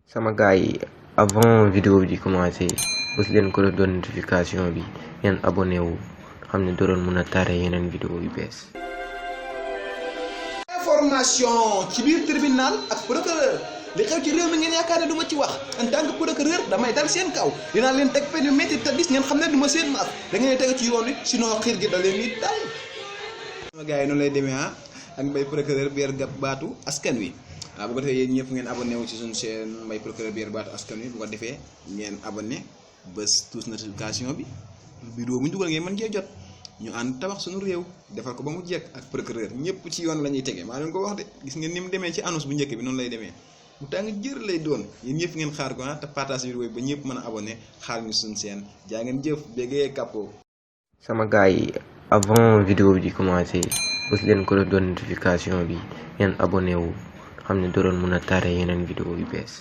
sama gars yi avant vidéo bi di commencer bës leen ko doon notification bi ngeen abonné wu xam ne doon mën a tare yeneen vidéo yu bees. information ci biir tribunal ak procureur li xew ci réew mi ngeen yaakaar ne du ma ci wax en tant que procureur damay dal seen kaw dinaa leen teg pen yu métti te gis ngeen xam ne du ma seen maaf da ngeen teg ci yoon wi sinon xiir gi da leen ni dal. sama gars yi noonu lay demee ak Mbaye procureur biir baatu askan wi. bu ko defee yéen ñëpp ngeen abonné wu ci suñu chaîne Mbaye procureur biir baatu askan wi bu ko defee ngeen abonné bés tous notification bi vidéo bu ñu dugal ngeen mën cee jot ñu ànd tabax suñu réew defal ko ba mu jekk ak procureur ñëpp ci yoon la ñuy tege maa leen ko wax de gis ngeen ni mu demee ci annonce bu njëkk bi noonu lay demee bu tàng jër lay doon yéen ñëpp ngeen xaar ko te partage vidéo ba ñëpp mën a abonné xaar ñu suñu chaîne jaa ngeen jëf béggee kàppoo. sama gars yi avant vidéo bi di commencer bës leen ko doon notification bi ngeen abonné wu xam ne doon mën a tare yeneen vidéo yu bees.